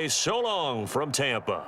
So long from Tampa.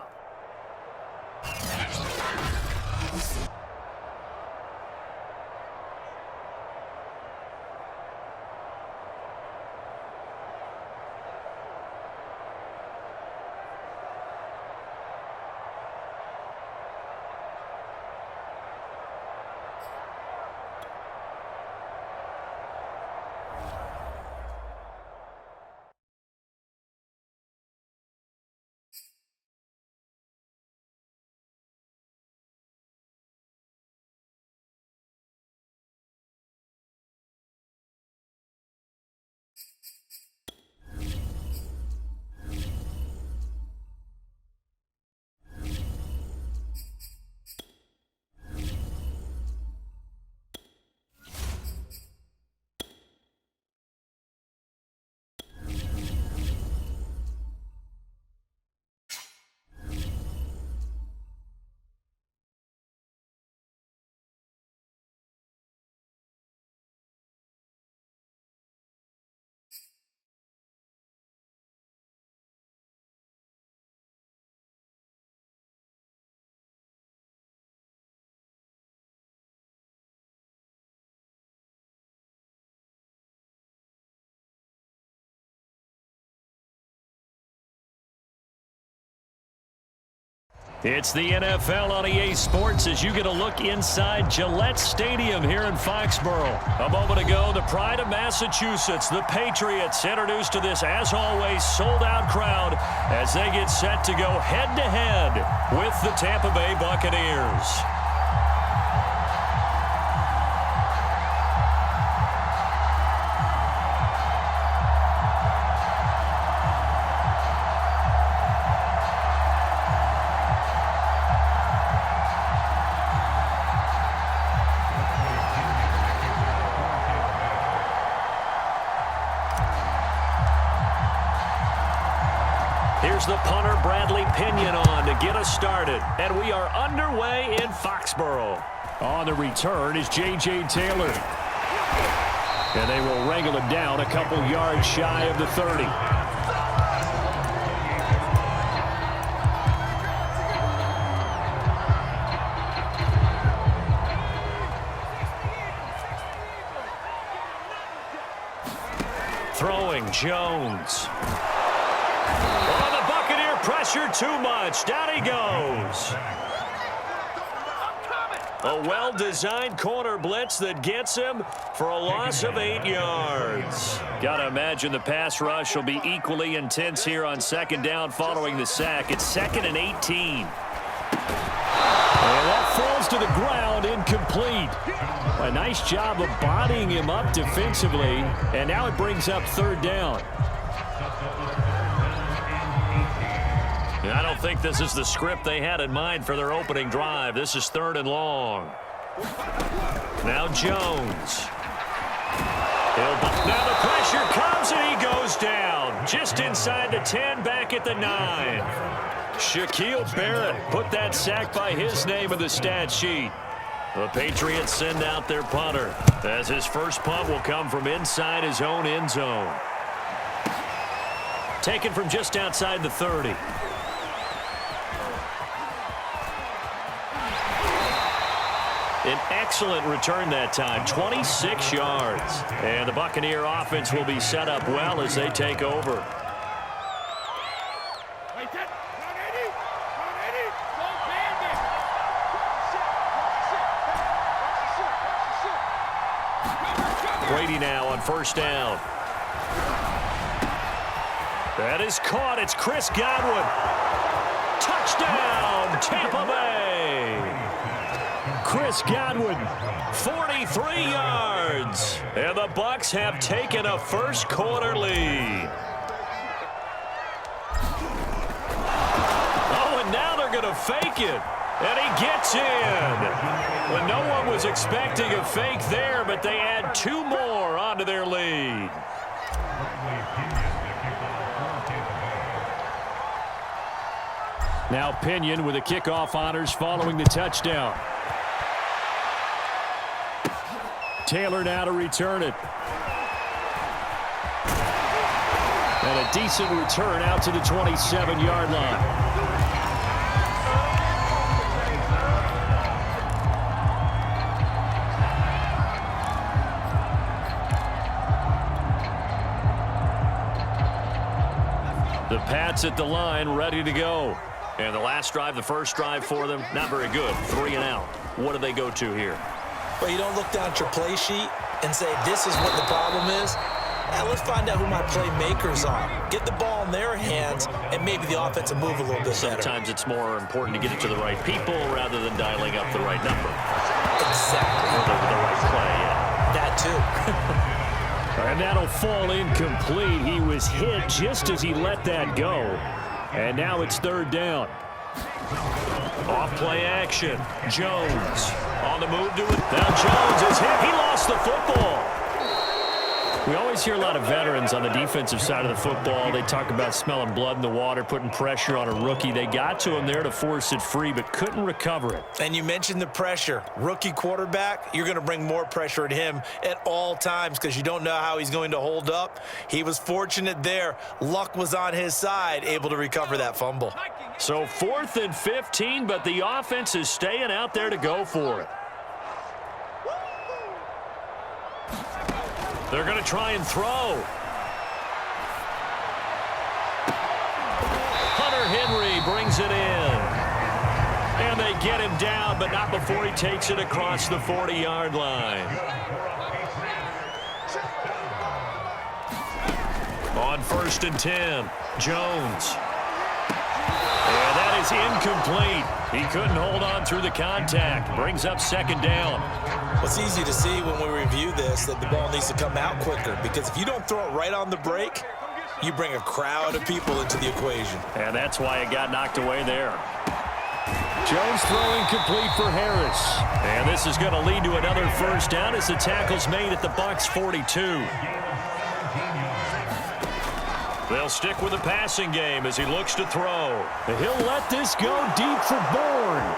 It's the NFL on EA Sports as you get a look inside Gillette Stadium here in Foxborough. A moment ago, the pride of Massachusetts, the Patriots, introduced to this, as always, sold-out crowd as they get set to go head-to-head with the Tampa Bay Buccaneers. Here's the punter, Bradley Pinion, on to get us started. And we are underway in Foxborough. On the return is J.J. Taylor. And they will wrangle him down a couple yards shy of the 30. Throwing Jones. Pressure too much. Down he goes. A well-designed corner blitz that gets him for a loss of 8 yards. Gotta imagine the pass rush will be equally intense here on second down following the sack. It's 2nd and 18. And that falls to the ground, incomplete. A nice job of bodying him up defensively, and now it brings up 3rd down. I don't think this is the script they had in mind for their opening drive. This is 3rd and long. Now Jones. Now the pressure comes and he goes down. Just inside the 10, back at the 9. Shaquille Barrett put that sack by his name in the stat sheet. The Patriots send out their punter as his first punt will come from inside his own end zone. Taken from just outside the 30. An excellent return that time, 26 yards. And the Buccaneer offense will be set up well as they take over. Brady now on 1st down. That is caught. It's Chris Godwin. Touchdown, Tampa Bay. Chris Godwin, 43 yards. And the Bucs have taken a first-quarter lead. Oh, and now they're going to fake it. And he gets in. Well, no one was expecting a fake there, but they add 2 more onto their lead. Now Pinion with the kickoff honors following the touchdown. Taylor now to return it. And a decent return out to the 27-yard line. The Pats at the line, ready to go. And the last drive, the first drive for them, not very good. 3 and out. What do they go to here? Well, you don't look down at your play sheet and say, this is what the problem is. Now, let's find out who my playmakers are. Get the ball in their hands, and maybe the offense will move a little bit better. Sometimes it's more important to get it to the right people rather than dialing up the right number. Exactly. Or the right play, yeah. That, too. And that'll fall incomplete. He was hit just as he let that go. And now it's 3rd down. Off play action. Jones on the move to it. Now Jones is hit. He lost the football. We always hear a lot of veterans on the defensive side of the football. They talk about smelling blood in the water, putting pressure on a rookie. They got to him there to force it free, but couldn't recover it. And you mentioned the pressure. Rookie quarterback, you're going to bring more pressure at him at all times because you don't know how he's going to hold up. He was fortunate there. Luck was on his side, able to recover that fumble. So 4th and 15, but the offense is staying out there to go for it. They're going to try and throw. Hunter Henry brings it in. And they get him down, but not before he takes it across the 40-yard line. On 1st and 10, Jones. And that is incomplete. He couldn't hold on through the contact. Brings up 2nd down. Well, it's easy to see when we review this that the ball needs to come out quicker because if you don't throw it right on the break, you bring a crowd of people into the equation. And that's why it got knocked away there. Jones throwing complete for Harris. And this is going to lead to another 1st down as the tackle's made at the Bucs 42. They'll stick with the passing game as he looks to throw. And he'll let this go deep for Bourne.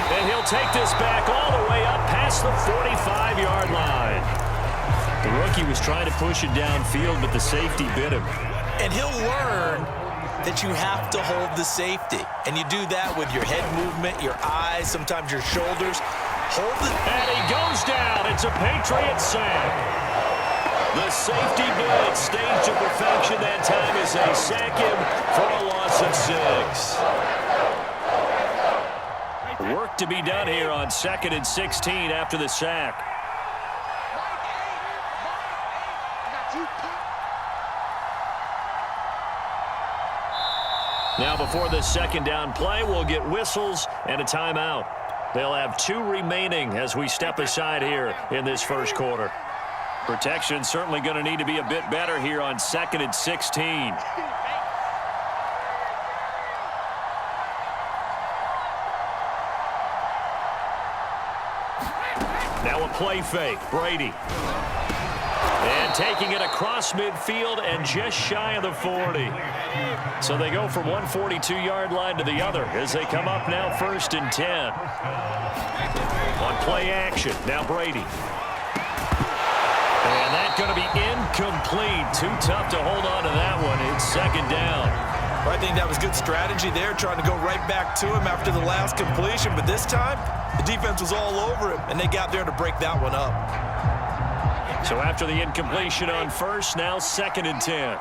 And he'll take this back all the way up past the 45-yard line. The rookie was trying to push it downfield, but the safety bit him. And he'll learn that you have to hold the safety. And you do that with your head movement, your eyes, sometimes your shoulders. Hold it. And he goes down. It's a Patriot sack. The safety blitz staged to perfection that time as they sack him for a loss of 6. Work to be done here on 2nd and 16 after the sack. Now before the 2nd down play, we'll get whistles and a timeout. They'll have 2 remaining as we step aside here in this 1st quarter. Protection certainly going to need to be a bit better here on 2nd and 16. Now a play fake. Brady. And taking it across midfield and just shy of the 40. So they go from one 42-yard line to the other as they come up now 1st and 10. On play action, now Brady. And that's going to be incomplete. Too tough to hold on to that one. It's 2nd down. Well, I think that was good strategy there, trying to go right back to him after the last completion. But this time, the defense was all over him, and they got there to break that one up. So after the incompletion on 1st, now 2nd and 10.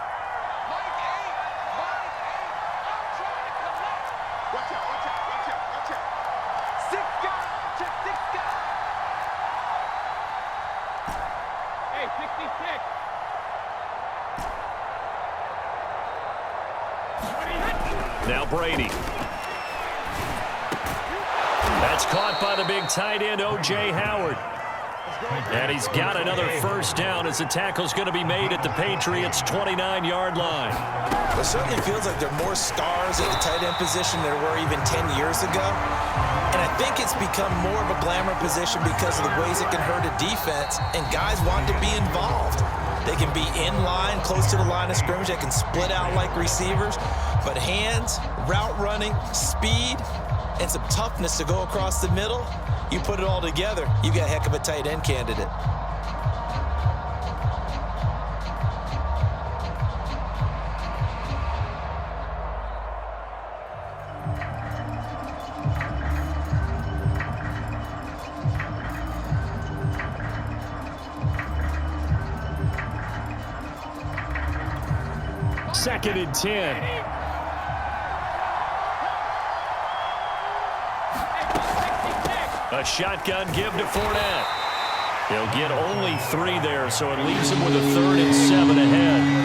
Now Brady. That's caught by the big tight end, O.J. Howard. And he's got another 1st down as the tackle's going to be made at the Patriots' 29-yard line. It certainly feels like there are more stars at the tight end position than there were even 10 years ago. And I think it's become more of a glamour position because of the ways it can hurt a defense, and guys want to be involved. They can be in line, close to the line of scrimmage. They can split out like receivers. But hands, route running, speed, and some toughness to go across the middle, you put it all together, you got a heck of a tight end candidate. 2nd and 10. A shotgun give to Fournette. He'll get only 3 there, so it leaves him with a 3rd and 7 ahead.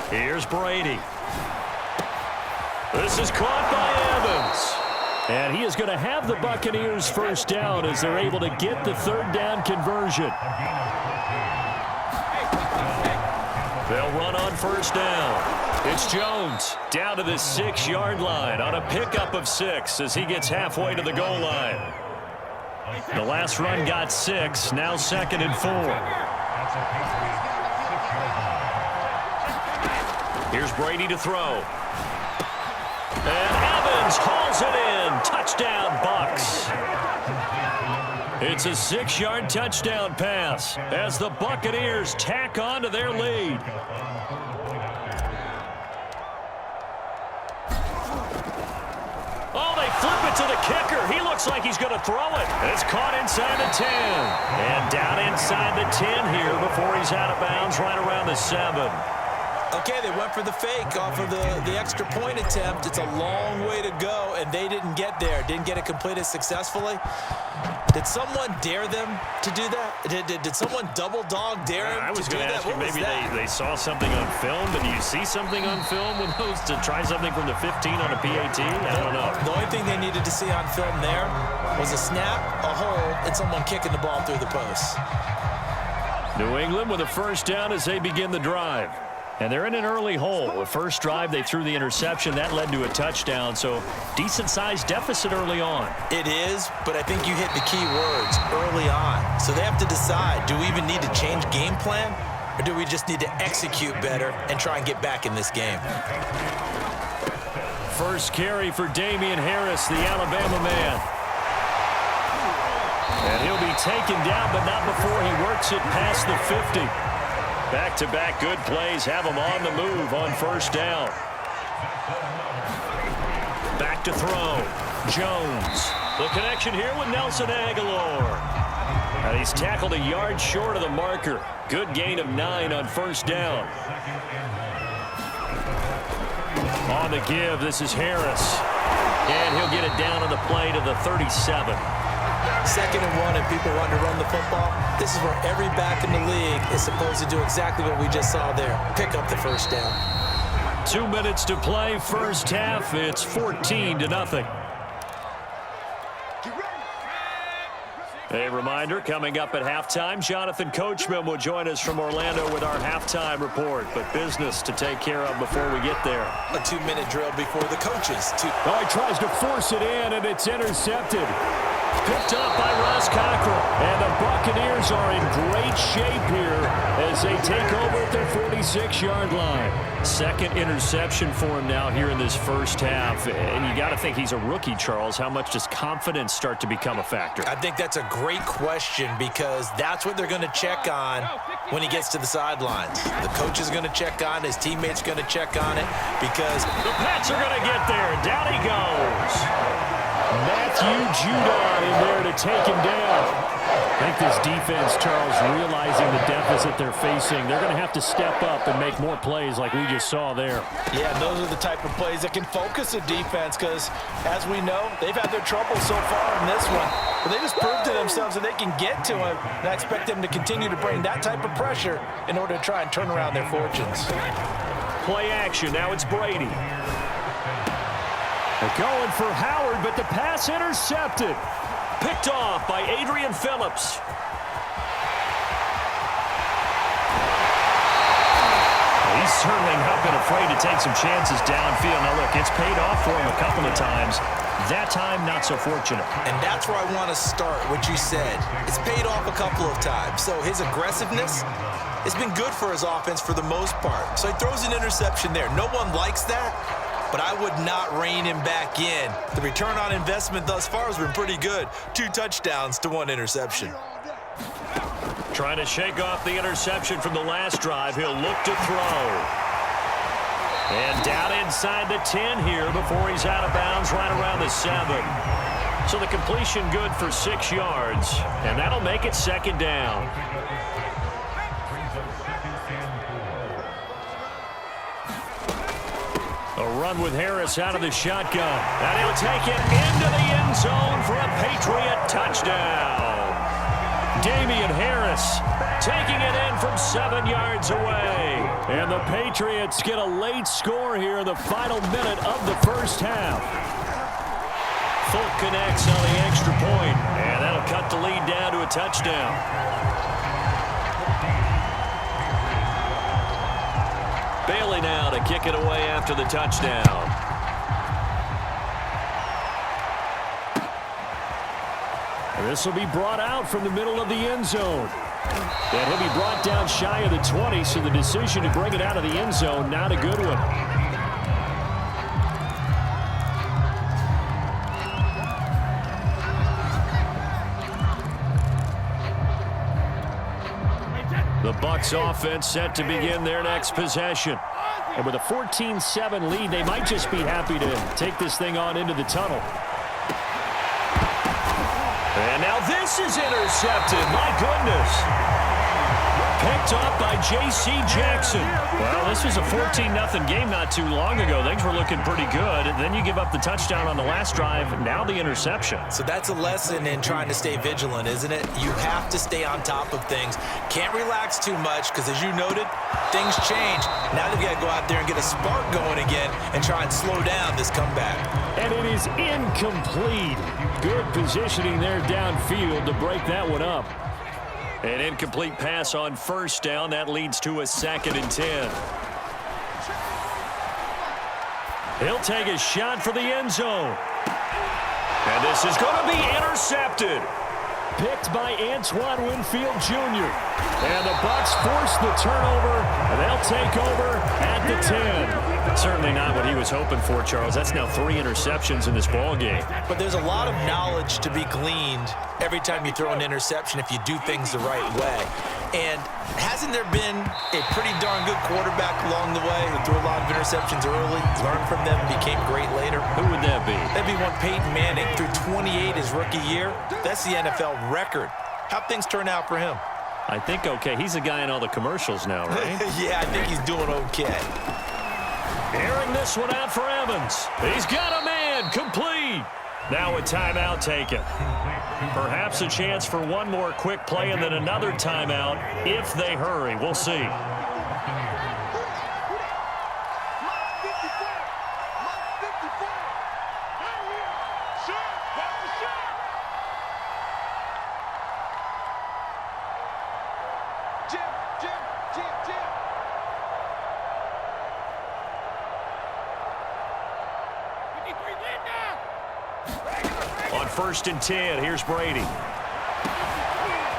Here's Brady. This is caught by Evans. And he is going to have the Buccaneers first down as they're able to get the 3rd down conversion. They'll run on first down. It's Jones down to the 6-yard line on a pickup of 6 as he gets halfway to the goal line. The last run got 6, now 2nd and 4. Here's Brady to throw. And Evans hauls it in. Touchdown, Bucs. It's a 6-yard touchdown pass as the Buccaneers tack on to their lead. Oh, they flip it to the kicker. He looks like he's going to throw it. It's caught inside the 10. And down inside the 10 here before he's out of bounds right around the 7. Okay, they went for the fake off of the extra point attempt. It's a long way to go, and they didn't get there. Didn't get it completed successfully. Did someone dare them to do that? Did someone double dog dare him I was to do going to that? ask you, maybe they saw something on film, but do you see something on film with those to try something from the 15 on a PAT? I don't know. The only thing they needed to see on film there was a snap, a hold, and someone kicking the ball through the posts. New England with a first down as they begin the drive. And they're in an early hole. The first drive, they threw the interception. That led to a touchdown, so decent-sized deficit early on. It is, but I think you hit the key words, early on. So they have to decide, do we even need to change game plan, or do we just need to execute better and try and get back in this game? First carry for Damian Harris, the Alabama man. And he'll be taken down, but not before he works it past the 50. Back-to-back good plays have him on the move on first down. Back to throw. Jones. The connection here with Nelson Aguilar. And he's tackled a yard short of the marker. Good gain of 9 on first down. On the give, this is Harris. And he'll get it down on the play to the 37. 2nd and 1 and people want to run the football. This is where every back in the league is supposed to do exactly what we just saw there. Pick up the first down. 2 minutes to play, first half. It's 14-0. A reminder, coming up at halftime, Jonathan Coachman will join us from Orlando with our halftime report. But business to take care of before we get there. A 2-minute drill before the coaches. Oh, he tries to force it in, and it's intercepted. Picked up by Ross Cockrell. And the Buccaneers are in great shape here as they take over at their 46-yard line. 2nd interception for him now here in this first half. And you got to think he's a rookie, Charles. How much does confidence start to become a factor? I think that's a great question because that's what they're going to check on when he gets to the sidelines. The coach is going to check on it. His teammates going to check on it because the Pats are going to get there. Down he goes. Matthew Judon in there to take him down. I think this defense, Charles, realizing the deficit they're facing, they're going to have to step up and make more plays like we just saw there. Yeah, those are the type of plays that can focus a defense because, as we know, they've had their trouble so far in this one. But they just proved to themselves that they can get to him, and I expect them to continue to bring that type of pressure in order to try and turn around their fortunes. Play action. Now it's Brady. They're going for Howard, but the pass intercepted. Picked off by Adrian Phillips. He's certainly not been afraid to take some chances downfield. Now, look, it's paid off for him a couple of times. That time, not so fortunate. And that's where I want to start, what you said. It's paid off a couple of times. So his aggressiveness has been good for his offense for the most part. So he throws an interception there. No one likes that. but I would not rein him back in. The return on investment thus far has been pretty good. 2 touchdowns to 1 interception. Trying to shake off the interception from the last drive. He'll look to throw. And down inside the 10 here before he's out of bounds right around the 7. So the completion good for 6 yards, and that'll make it 2nd down. A run with Harris out of the shotgun. And he'll take it into the end zone for a Patriot touchdown. Damian Harris taking it in from 7 yards away. And the Patriots get a late score here in the final minute of the first half. Folk connects on the extra point, and that'll cut the lead down to a touchdown. Bailey now to kick it away after the touchdown. This will be brought out from the middle of the end zone. And he'll be brought down shy of the 20, so the decision to bring it out of the end zone, not a good one. The Bucs offense set to begin their next possession. And with a 14-7 lead, they might just be happy to take this thing on into the tunnel. And now this is intercepted. My goodness. Picked up by J.C. Jackson. Well, this was a 14-0 game not too long ago. Things were looking pretty good. Then you give up the touchdown on the last drive. Now the interception. So that's a lesson in trying to stay vigilant, isn't it? You have to stay on top of things. Can't relax too much because, as you noted, things change. Now they've got to go out there and get a spark going again and try and slow down this comeback. And it is incomplete. Good positioning there downfield to break that one up. An incomplete pass on first down. That leads to a 2nd and 10. He'll take a shot for the end zone. And this is going to be intercepted. Picked by Antoine Winfield Jr. And the Bucs force the turnover, and they'll take over at the 10. Certainly not what he was hoping for, Charles. That's now 3 interceptions in this ball game. But there's a lot of knowledge to be gleaned every time you throw an interception if you do things the right way. And hasn't there been a pretty darn good quarterback along the way who threw a lot of interceptions early, learned from them, and became great later? Who would that be? That'd be one Peyton Manning. Threw 28 his rookie year. That's the NFL record. How'd things turn out for him? I think okay. He's the guy in all the commercials now, right? Yeah, I think he's doing okay. Airing this one out for Evans. He's got a man. Complete. Now a timeout taken. Perhaps a chance for one more quick play and then another timeout if they hurry. We'll see. On 1st and 10, here's Brady.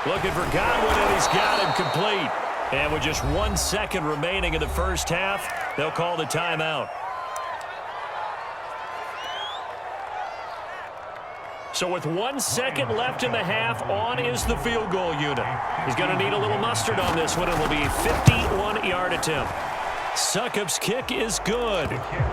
Looking for Godwin, and he's got him complete. And with just 1 second remaining in the first half, they'll call the timeout. So with 1 second left in the half, on is the field goal unit. He's going to need a little mustard on this one. It will be a 51-yard attempt. Succop's kick is good,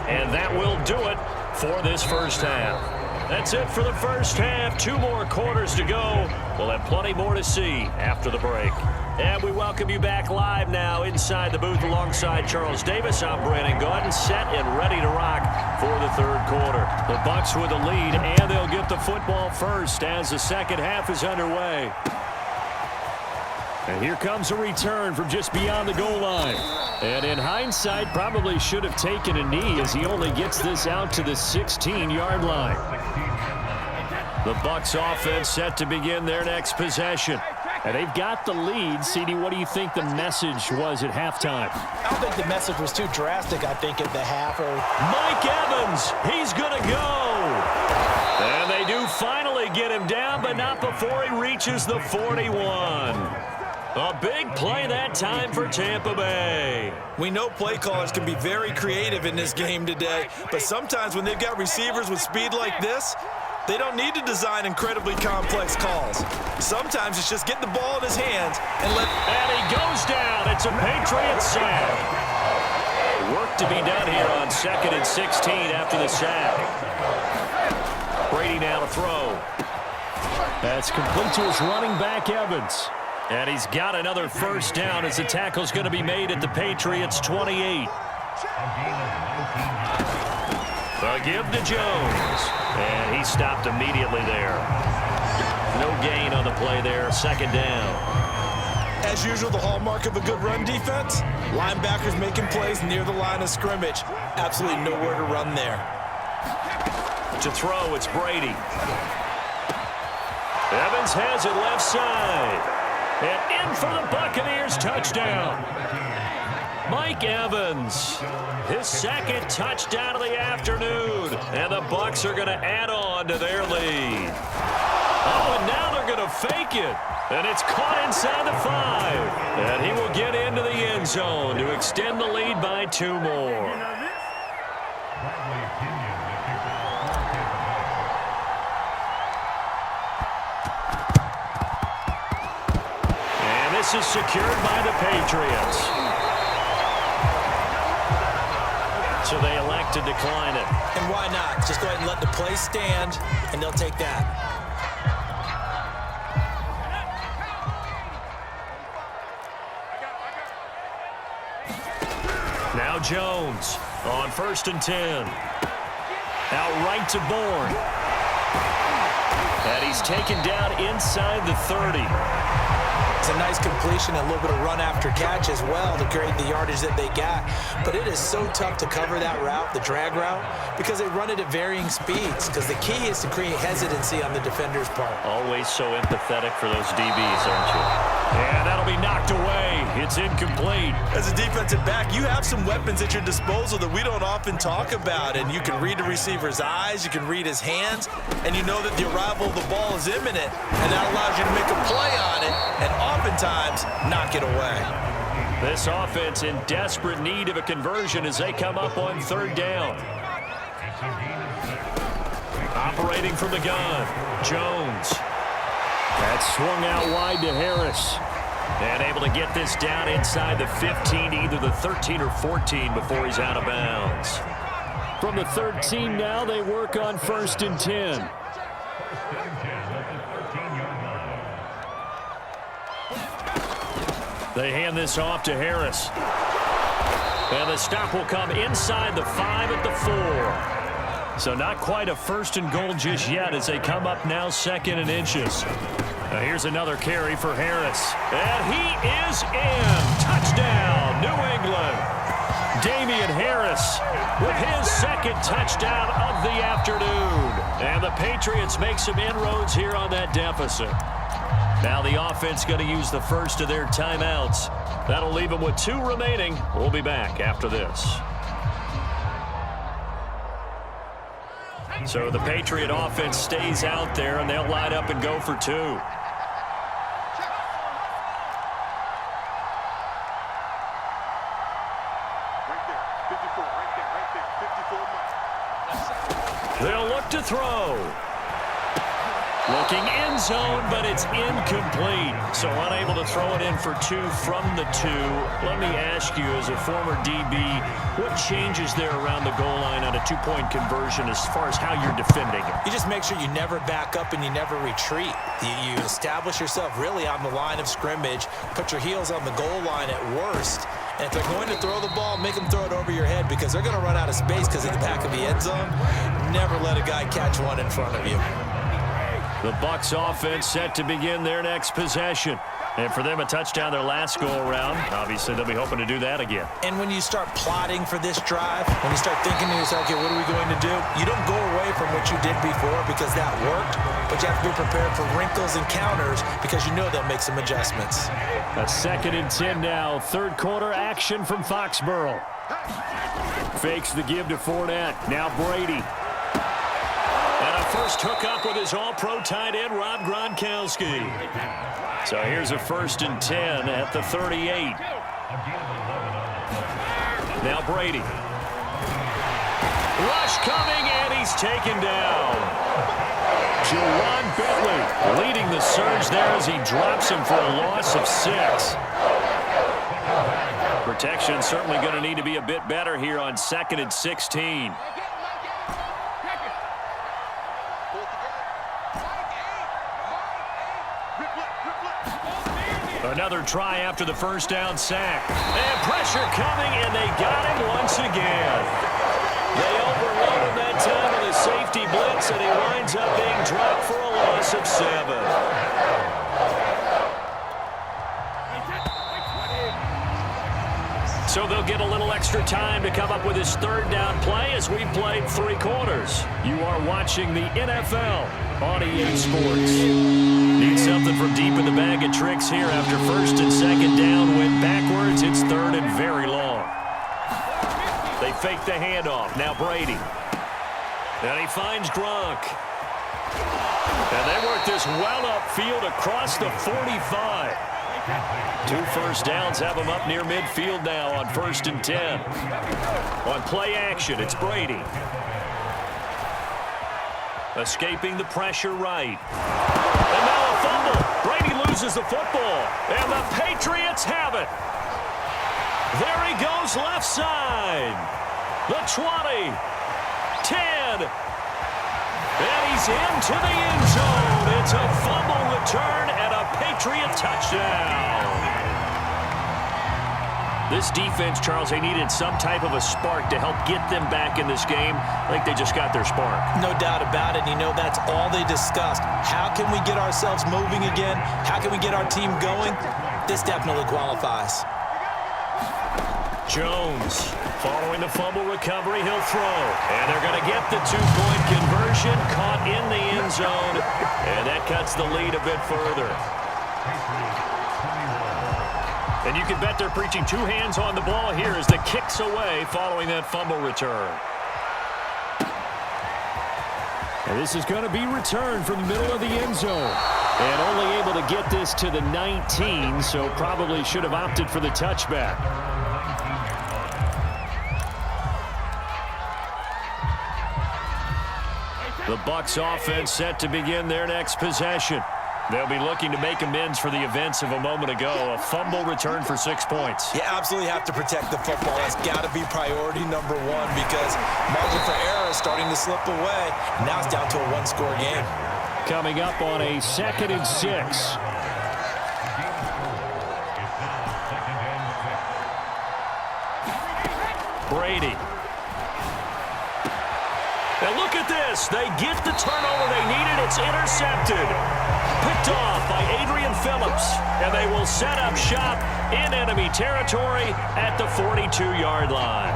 and that will do it for this first half. That's it for the first half. 2 more quarters to go. We'll have plenty more to see after the break. And we welcome you back live now inside the booth alongside Charles Davis. I'm Brandon Gaudin, set and ready to rock for the 3rd quarter. The Bucs with the lead, and they'll get the football first as the second half is underway. And here comes a return from just beyond the goal line. And in hindsight, probably should have taken a knee as he only gets this out to the 16-yard line. The Bucs offense set to begin their next possession. And they've got the lead. CD, what do you think the message was at halftime? I don't think the message was too drastic, I think, at the half. Mike Evans, he's going to go. And they do finally get him down, but not before he reaches the 41. A big play that time for Tampa Bay. We know play callers can be very creative in this game today, but sometimes when they've got receivers with speed like this, they don't need to design incredibly complex calls. Sometimes it's just get the ball in his hands and let... And he goes down. It's a Patriots sack. Work to be done here on 2nd and 16 after the sack. Brady now to throw. That's complete to his running back, Evans. And he's got another first down as the tackle's going to be made at the Patriots' 28. The give to Jones. And he stopped immediately there. No gain on the play there. 2nd down. As usual, the hallmark of a good run defense, linebackers making plays near the line of scrimmage. Absolutely nowhere to run there. To throw, it's Brady. Evans has it left side. And in for the Buccaneers touchdown. Mike Evans, his 2nd touchdown of the afternoon. And the Bucs are going to add on to their lead. Oh, and now they're going to fake it. And it's caught inside the 5. And he will get into the end zone to extend the lead by 2 more. And this is secured by the Patriots. So they elect to decline it. And why not? Just go ahead and let the play stand, and they'll take that. Now Jones on 1st and 10. Out right to Bourne. And he's taken down inside the 30. It's a nice completion, a little bit of run after catch as well to create the yardage that they got. But it is so tough to cover that route, the drag route, because they run it at varying speeds. Because the key is to create hesitancy on the defender's part. Always so empathetic for those DBs, aren't you? And that'll be knocked away. It's incomplete. As a defensive back, you have some weapons at your disposal that we don't often talk about. And you can read the receiver's eyes, you can read his hands, and you know that the arrival of the ball is imminent. And that allows you to make a play on it and oftentimes knock it away. This offense in desperate need of a conversion as they come up on 3rd down. Operating from the gun, Jones. That's swung out wide to Harris. And able to get this down inside the 15, either the 13 or 14 before he's out of bounds. From the 13 now, they work on 1st and 10. They hand this off to Harris. And the stop will come inside the 5 at the 4. So not quite a 1st and goal just yet as they come up now 2nd and inches. Now here's another carry for Harris. And he is in. Touchdown, New England. Damian Harris with his 2nd touchdown of the afternoon. And the Patriots make some inroads here on that deficit. Now the offense going to use the first of their timeouts. That'll leave them with 2 remaining. We'll be back after this. So the Patriot offense stays out there, and they'll line up and go for 2. They'll look to throw. Looking end zone, but it's incomplete. So unable to throw it in for 2 from the 2. Let me ask you, as a former DB, what changes there around the goal line on a 2-point conversion as far as how you're defending it? You just make sure you never back up and you never retreat. You establish yourself really on the line of scrimmage, put your heels on the goal line at worst. And if they're going to throw the ball, make them throw it over your head because they're going to run out of space because of the back of the end zone. Never let a guy catch one in front of you. The Bucs offense set to begin their next possession. And for them, a touchdown their last go-around. Obviously, they'll be hoping to do that again. And when you start plotting for this drive, when you start thinking to yourself, okay, what are we going to do? You don't go away from what you did before because that worked, but you have to be prepared for wrinkles and counters because you know they'll make some adjustments. A 2nd and 10 now. 3rd quarter action from Foxborough. Fakes the give to Fournette. Now Brady. And a first hookup with his all-pro tight end, Rob Gronkowski. So here's a 1st and 10 at the 38. Now Brady. Rush coming, and he's taken down. Juwan Bentley leading the surge there as he drops him for a loss of 6. Protection certainly going to need to be a bit better here on 2nd and 16. Another try after the first down sack. And pressure coming, and they got him once again. They overload him that time with a safety blitz, and he winds up being dropped for a loss of 7. So they'll get a little extra time to come up with his 3rd down play as we've played 3 quarters. You are watching the NFL on EA Sports. Need something from deep in the bag of tricks here after 1st and 2nd down. Went backwards. It's 3rd and very long. They fake the handoff. Now Brady. And he finds Gronk. And they work this well upfield across the 45. 2 first downs have him up near midfield now on 1st and 10. On play action, it's Brady. Escaping the pressure right. And now a fumble. Brady loses the football. And the Patriots have it. There he goes left side. The 20. 10. And he's into the end zone. It's a fumble return and a Patriot touchdown. This defense, Charles, they needed some type of a spark to help get them back in this game. I think they just got their spark. No doubt about it. You know, that's all they discussed. How can we get ourselves moving again? How can we get our team going? This definitely qualifies. Jones, following the fumble recovery, he'll throw. And they're going to get the 2-point conversion, caught in the end zone. And that cuts the lead a bit further. And you can bet they're preaching 2 hands on the ball here as the kick's away following that fumble return. And this is going to be returned from the middle of the end zone. And only able to get this to the 19, so probably should have opted for the touchback. The Bucs offense set to begin their next possession. They'll be looking to make amends for the events of a moment ago. A fumble return for 6 points. You absolutely have to protect the football. That's got to be priority number 1 because margin for error is starting to slip away. Now it's down to a 1-score game. Coming up on a 2nd and 6. Brady. And look at this. They get the turnover they needed. It's intercepted. Picked off by Adrian Phillips. And they will set up shop in enemy territory at the 42-yard line.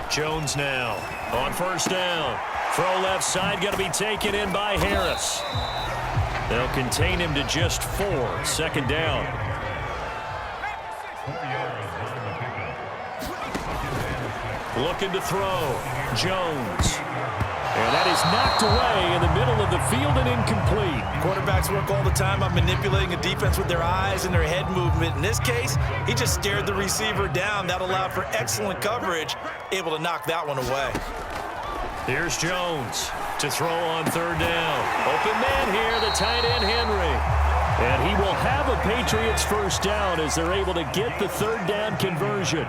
Jones now on 1st down. Throw left side, going to be taken in by Harris. They'll contain him to just 4. 2nd down. Looking to throw. Jones. And that is knocked away in the middle of the field and incomplete. Quarterbacks work all the time on manipulating a defense with their eyes and their head movement. In this case, he just stared the receiver down. That allowed for excellent coverage, able to knock that one away. Here's Jones to throw on 3rd down. Open man here, the tight end Henry. And he will have a Patriots 1st down as they're able to get the 3rd down conversion.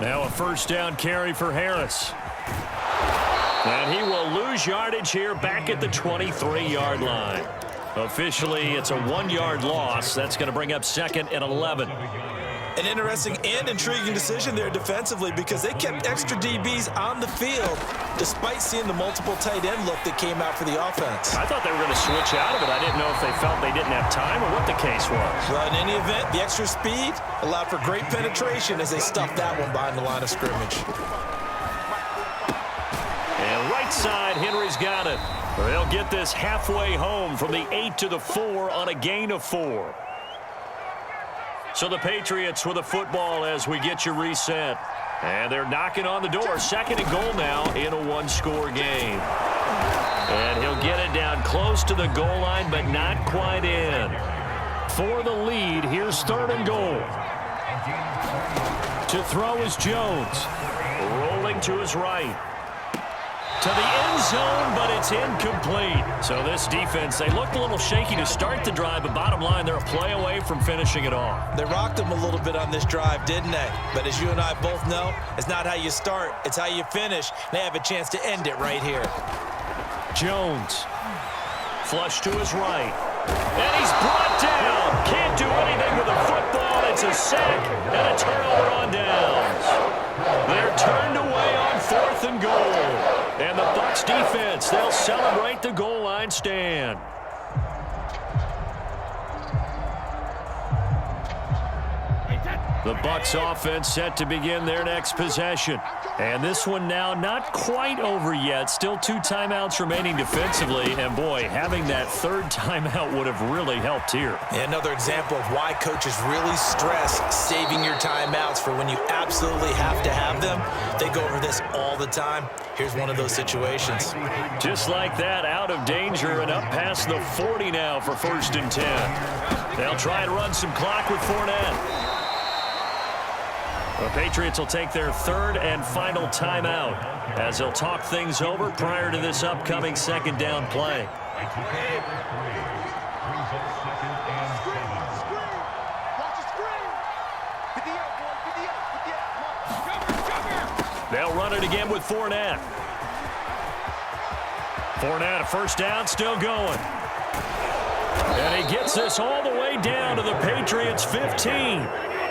Now a 1st down carry for Harris. And he will lose yardage here back at the 23-yard line. Officially, it's a 1-yard loss. That's going to bring up 2nd and 11. An interesting and intriguing decision there defensively because they kept extra DBs on the field despite seeing the multiple tight end look that came out for the offense. I thought they were going to switch out of it. I didn't know if they felt they didn't have time or what the case was. Well, in any event, the extra speed allowed for great penetration as they stuffed that one behind the line of scrimmage. right side. Henry's got it. They'll get this halfway home from the 8 to the 4 on a gain of 4. So the Patriots with the football as we get you reset. And they're knocking on the door. 2nd and goal now in a one-score game. And he'll get it down close to the goal line, but not quite in. For the lead, here's 3rd and goal. To throw is Jones. Rolling to his right. To the end zone, but it's incomplete. So this defense, they looked a little shaky to start the drive, but bottom line, they're a play away from finishing it off. They rocked them a little bit on this drive, didn't they? But as you and I both know, it's not how you start, it's how you finish. They have a chance to end it right here. Jones. Flush to his right. And he's brought down. Can't do anything with a football. It's a sack and a turnover on downs. They're turned away on 4th and goal. And the Bucs defense, they'll celebrate the goal line stand. The Bucs offense set to begin their next possession. And this one now not quite over yet. Still 2 timeouts remaining defensively. And, boy, having that 3rd timeout would have really helped here. Yeah, another example of why coaches really stress saving your timeouts for when you absolutely have to have them. They go over this all the time. Here's one of those situations. Just like that, out of danger and up past the 40 now for 1st and 10. They'll try and run some clock with Fournette. The Patriots will take their 3rd and final timeout as they'll talk things over prior to this upcoming 2nd down play. They'll run it again with Fournette. Fournette, a 1st down, still going. And he gets this all the way down to the Patriots' 15.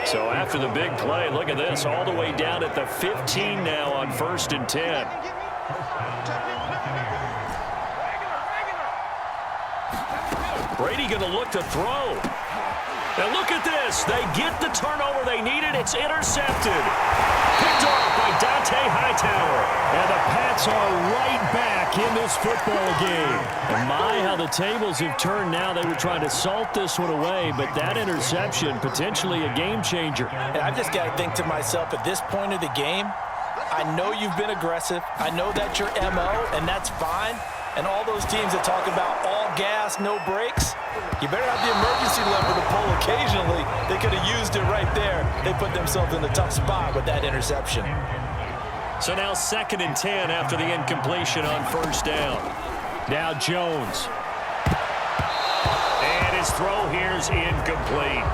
So after the big play, look at this, all the way down at the 15 now on 1st and 10. Brady going to look to throw. And look at this. They get the turnover they needed. It's intercepted. Picked off by Dante Hightower. And the Pats are right back in this football game. And my, how the tables have turned now. They were trying to salt this one away, but that interception, potentially a game changer. And I've just got to think to myself, at this point of the game, I know you've been aggressive. I know that's your MO, and that's fine. And all those teams that talk about all gas, no brakes, you better have the emergency lever to pull occasionally. They could have used it right there. They put themselves in a tough spot with that interception. So now 2nd and 10 after the incompletion on 1st down. Now Jones. And his throw here's incomplete.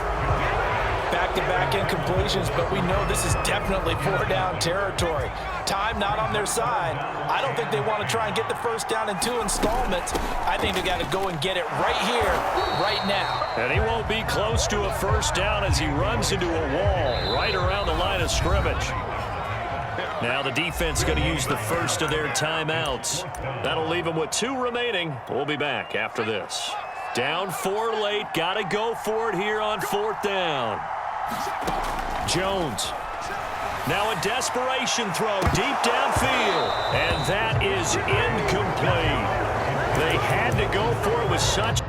Back-to-back incompletions, but we know this is definitely 4-down territory. Time not on their side. I don't think they want to try and get the 1st down in 2 installments. I think they got to go and get it right here, right now. And he won't be close to a 1st down as he runs into a wall right around the line of scrimmage. Now the defense going to use the 1st of their timeouts. That'll leave them with 2 remaining. We'll be back after this. Down 4 late. Got to go for it here on 4th down. Jones. Now a desperation throw deep downfield. And that is incomplete. They had to go for it with such